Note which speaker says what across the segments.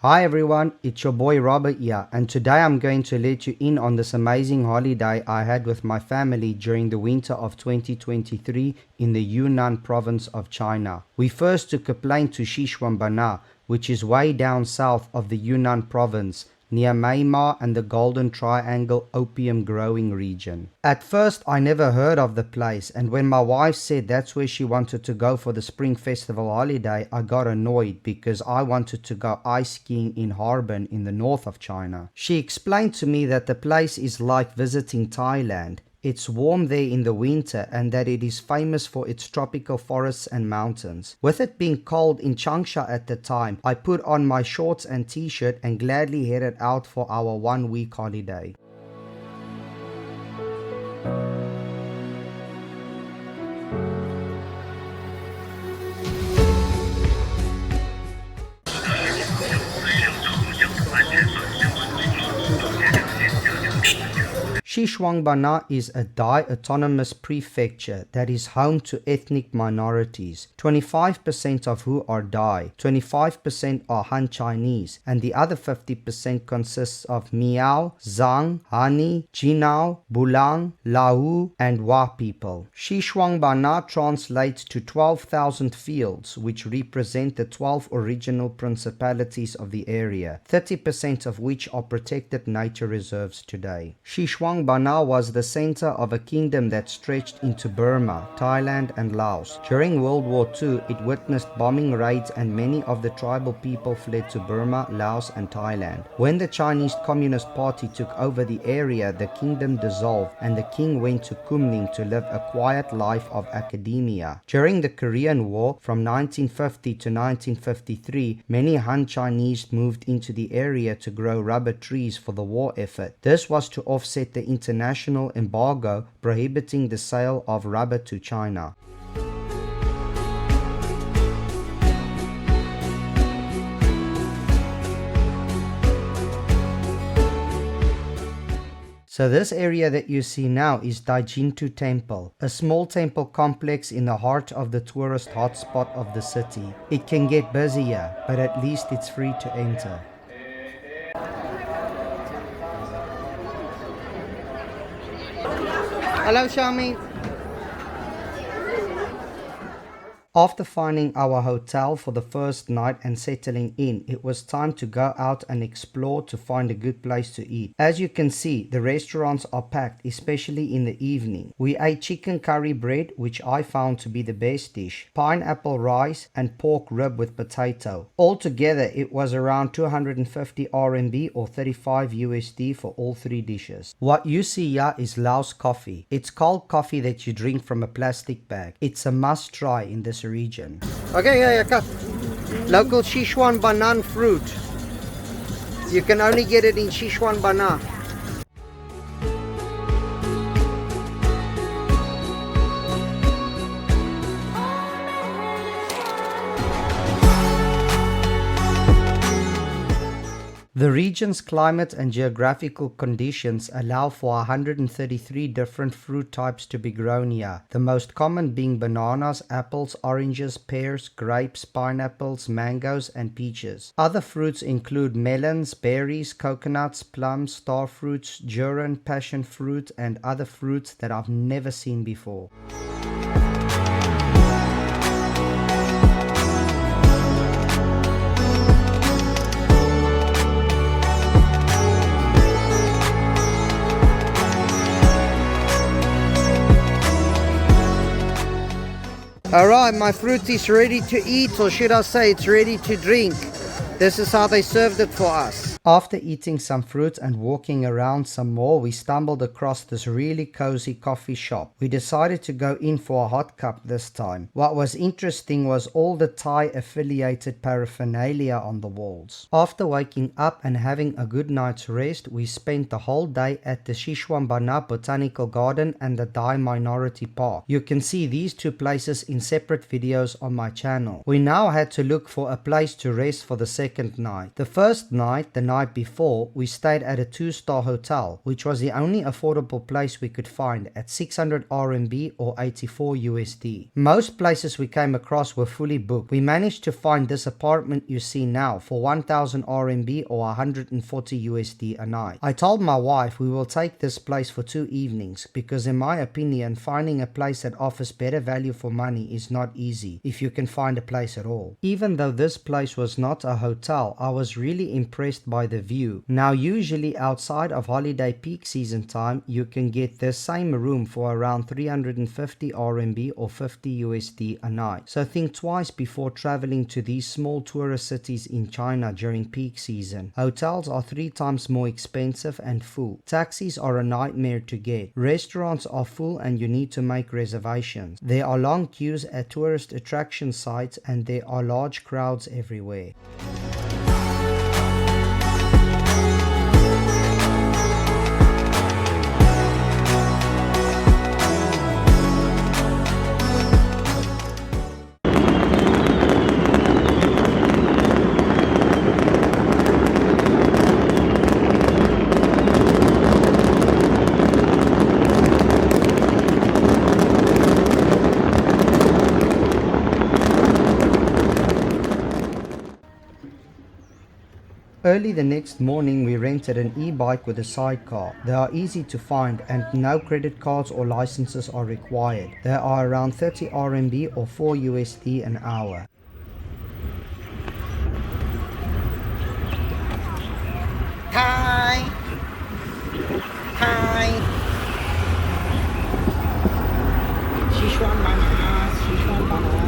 Speaker 1: Hi everyone, it's your boy Robert here, and today I'm going to let you in on this amazing holiday I had with my family during the winter of 2023 in the Yunnan province of China. We first took a plane to Xishuangbanna, which is way down south of the Yunnan province, near Myanmar and the Golden Triangle opium-growing region. At first I never heard of the place, and when my wife said that's where she wanted to go for the Spring Festival holiday, I got annoyed because I wanted to go ice skiing in Harbin in the north of China. She explained to me that the place is like visiting Thailand. It's warm there in the winter and that it is famous for its tropical forests and mountains. With it being cold in Changsha at the time, I put on my shorts and t-shirt and gladly headed out for our 1-week holiday. Xishuangbanna is a Dai-autonomous prefecture that is home to ethnic minorities, 25% of who are Dai, 25% are Han Chinese, and the other 50% consists of Miao, Zhang, Hani, Jinao, Bulang, Lahu, and Wa people. Xishuangbanna translates to 12,000 fields, which represent the 12 original principalities of the area, 30% of which are protected nature reserves today. Xishuangbanna was the center of a kingdom that stretched into Burma, Thailand and Laos. During World War II, it witnessed bombing raids and many of the tribal people fled to Burma, Laos and Thailand. When the Chinese Communist Party took over the area, the kingdom dissolved and the king went to Kunming to live a quiet life of academia. During the Korean War, from 1950 to 1953, many Han Chinese moved into the area to grow rubber trees for the war effort. This was to offset the international embargo prohibiting the sale of rubber to China. So this area that you see now is Daijintu Temple, a small temple complex in the heart of the tourist hotspot of the city. It can get busier, but at least it's free to enter. Hello, Xiaomi. After finding our hotel for the first night and settling in, it was time to go out and explore to find a good place to eat. As you can see, the restaurants are packed, especially in the evening. We ate chicken curry bread, which I found to be the best dish, pineapple rice and pork rib with potato. Altogether, it was around 250 RMB or 35 USD for all three dishes. What you see here is Laos coffee. It's cold coffee that you drink from a plastic bag. It's a must try in this region. Okay, yeah, local Xishuangbanna fruit. You can only get it in Xishuangbanna. The region's climate and geographical conditions allow for 133 different fruit types to be grown here, the most common being bananas, apples, oranges, pears, grapes, pineapples, mangoes and peaches. Other fruits include melons, berries, coconuts, plums, star fruits, durian, passion fruit and other fruits that I've never seen before. Alright, my fruit is ready to eat, or should I say it's ready to drink. This is how they served it for us. After eating some fruit and walking around some more, we stumbled across this really cozy coffee shop. We decided to go in for a hot cup this time. What was interesting was all the Thai affiliated paraphernalia on the walls. After waking up and having a good night's rest, we spent the whole day at the Xishuangbanna Botanical Garden and the Dai Minority Park. You can see these two places in separate videos on my channel. We now had to look for a place to rest for the second night. The first night, the night before, we stayed at a 2-star hotel, which was the only affordable place we could find at 600 RMB or 84 USD. Most places we came across were fully booked. We managed to find this apartment you see now for 1000 RMB or 140 USD a night. I told my wife we will take this place for 2 evenings because in my opinion finding a place that offers better value for money is not easy if you can find a place at all. Even though this place was not a hotel, I was really impressed by the view. Now usually outside of holiday peak season time you can get this same room for around 350 RMB or 50 USD a night. So think twice before traveling to these small tourist cities in China during peak season. Hotels are 3 times more expensive and full. Taxis are a nightmare to get. Restaurants are full and you need to make reservations. There are long queues at tourist attraction sites and there are large crowds everywhere. Early the next morning we rented an e-bike with a sidecar. They are easy to find and no credit cards or licenses are required. They are around 30 RMB or 4 USD an hour.
Speaker 2: Hi! Hi! Xishuangbanna, Xishuangbanna.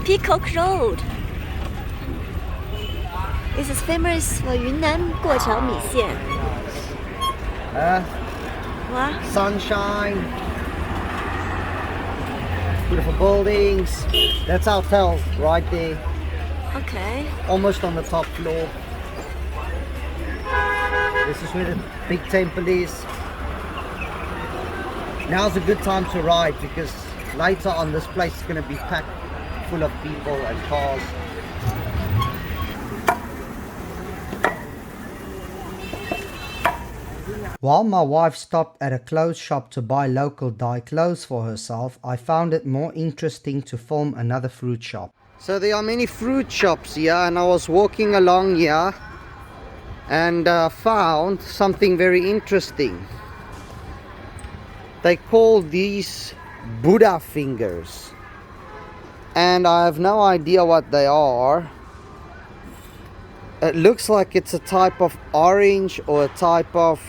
Speaker 3: Peacock Road. This is famous for Yunnan 过桥米线. What?
Speaker 2: Sunshine. Beautiful buildings. That's our hotel right there.
Speaker 3: Okay.
Speaker 2: Almost on the top floor. This is where the big temple is. Now's a good time to ride because later on this place is going to be packed full of people and cars.
Speaker 1: While my wife stopped at a clothes shop to buy local dye clothes for herself, I found it more interesting to film another fruit shop.
Speaker 2: So there are many fruit shops here and I was walking along here and found something very interesting. They call these Buddha fingers. And I have no idea what they are. It looks like it's a type of orange or a type of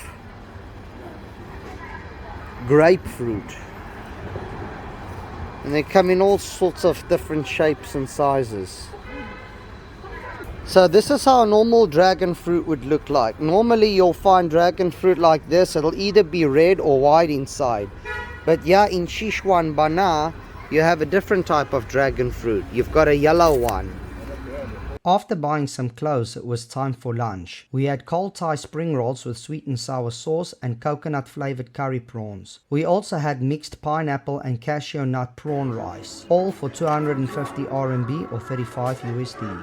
Speaker 2: grapefruit. And they come in all sorts of different shapes and sizes. So this is how a normal dragon fruit would look like. Normally you'll find dragon fruit like this. It'll either be red or white inside. But yeah, in Xishuangbanna, you have a different type of dragon fruit. You've got a yellow one.
Speaker 1: After buying some clothes, it was time for lunch. We had cold Thai spring rolls with sweet and sour sauce and coconut flavored curry prawns. We also had mixed pineapple and cashew nut prawn rice, all for 250 RMB or 35 USD.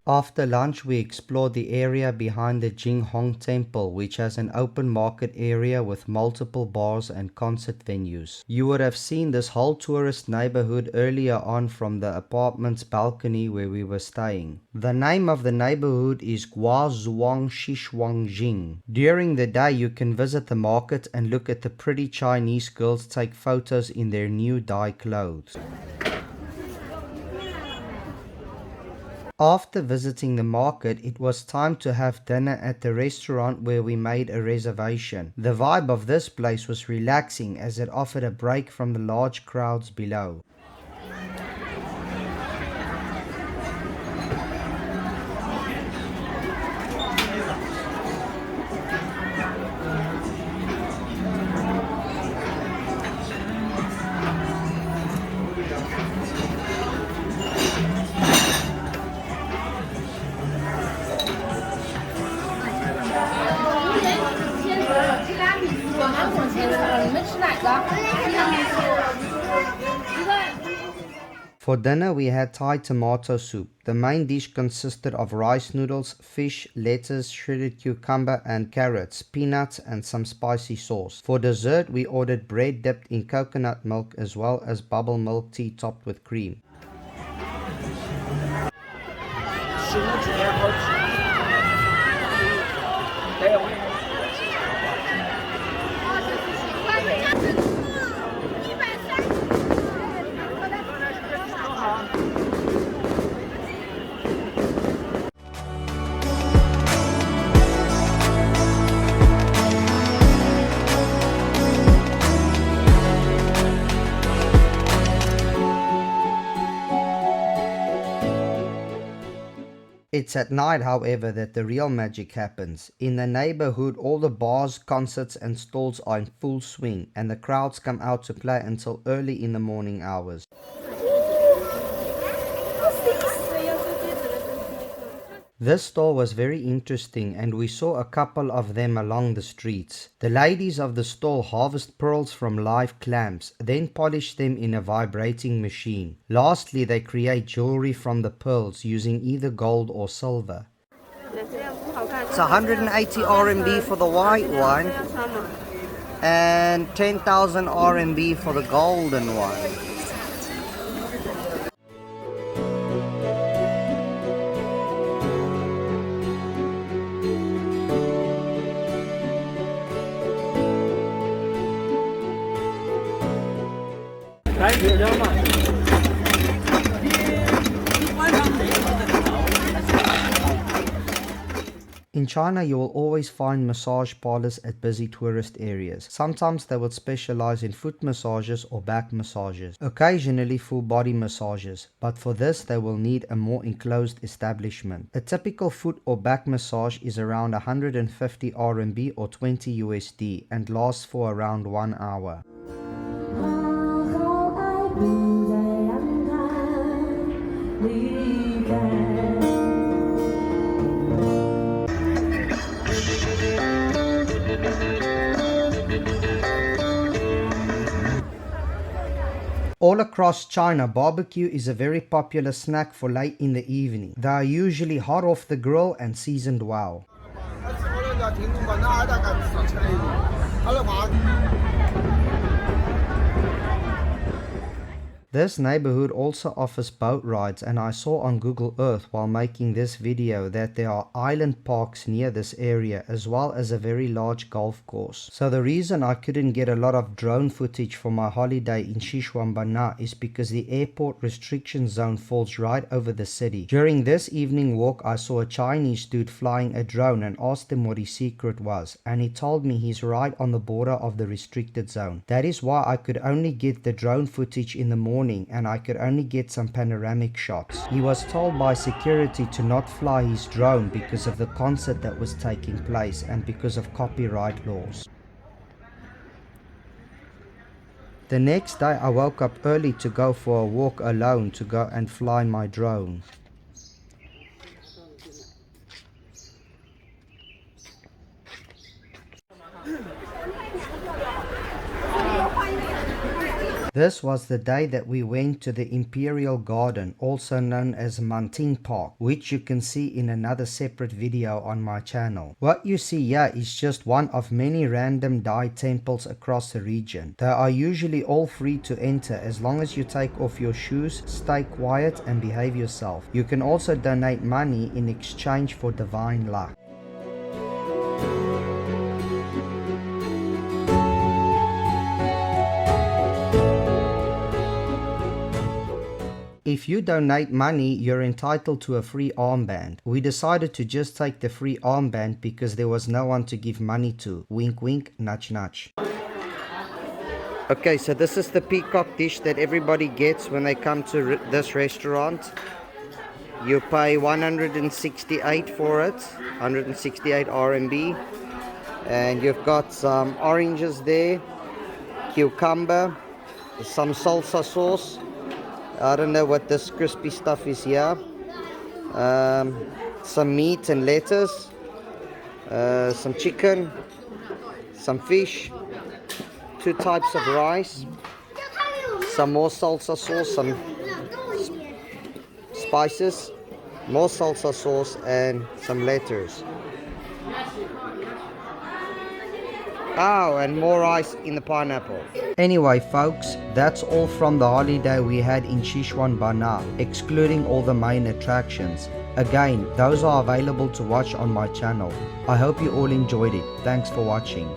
Speaker 1: After lunch, we explored the area behind the Jinghong Temple, which has an open market area with multiple bars and concert venues. You would have seen this whole tourist neighborhood earlier on from the apartment's balcony where we were staying. The name of the neighborhood is Guazhuang Xishuangjing. During the day, you can visit the market and look at the pretty Chinese girls take photos in their new dye clothes. After visiting the market, it was time to have dinner at the restaurant where we made a reservation. The vibe of this place was relaxing as it offered a break from the large crowds below. For dinner we had Thai tomato soup. The main dish consisted of rice noodles, fish, lettuce, shredded cucumber and carrots, peanuts and some spicy sauce. For dessert we ordered bread dipped in coconut milk as well as bubble milk tea topped with cream. It's at night, however, that the real magic happens. In the neighborhood, all the bars, concerts and stalls are in full swing and the crowds come out to play until early in the morning hours. This store was very interesting and we saw a couple of them along the streets. The ladies of the stall harvest pearls from live clams, then polish them in a vibrating machine. Lastly, they create jewelry from the pearls using either gold or silver.
Speaker 2: It's 180 RMB for the white one and 10,000 RMB for the golden one.
Speaker 1: In China, you will always find massage parlors at busy tourist areas. Sometimes they will specialize in foot massages or back massages, occasionally full body massages, but for this they will need a more enclosed establishment. A typical foot or back massage is around 150 RMB or 20 USD and lasts for around 1 hour. All across China, barbecue is a very popular snack for late in the evening. They are usually hot off the grill and seasoned well. This neighborhood also offers boat rides, and I saw on Google Earth while making this video that there are island parks near this area as well as a very large golf course. So the reason I couldn't get a lot of drone footage for my holiday in Xishuangbanna is because the airport restriction zone falls right over the city. During this evening walk I saw a Chinese dude flying a drone and asked him what his secret was, and he told me he's right on the border of the restricted zone. That is why I could only get the drone footage in the morning and I could only get some panoramic shots. He was told by security to not fly his drone because of the concert that was taking place and because of copyright laws. The next day I woke up early to go for a walk alone to go and fly my drone. This was the day that we went to the Imperial Garden, also known as Manting Park, which you can see in another separate video on my channel. What you see here is just one of many random Dai temples across the region. They are usually all free to enter as long as you take off your shoes, stay quiet and behave yourself. You can also donate money in exchange for divine luck. If you donate money, you're entitled to a free armband. We decided to just take the free armband because there was no one to give money to. Wink wink, nudge nudge. Okay, so this is the peacock dish that everybody gets when they come to this restaurant. You pay 168 for it, 168 RMB. And you've got some oranges there, cucumber, some salsa sauce. I don't know what this crispy stuff is here. Some meat and lettuce, some chicken, some fish, 2 types of rice, some more salsa sauce, some
Speaker 2: spices, more salsa sauce, and some letters. Oh, and more ice in the pineapple.
Speaker 1: Anyway folks, that's all from the holiday we had in Xishuangbanna, excluding all the main attractions. Again, those are available to watch on my channel. I hope you all enjoyed it. Thanks for watching.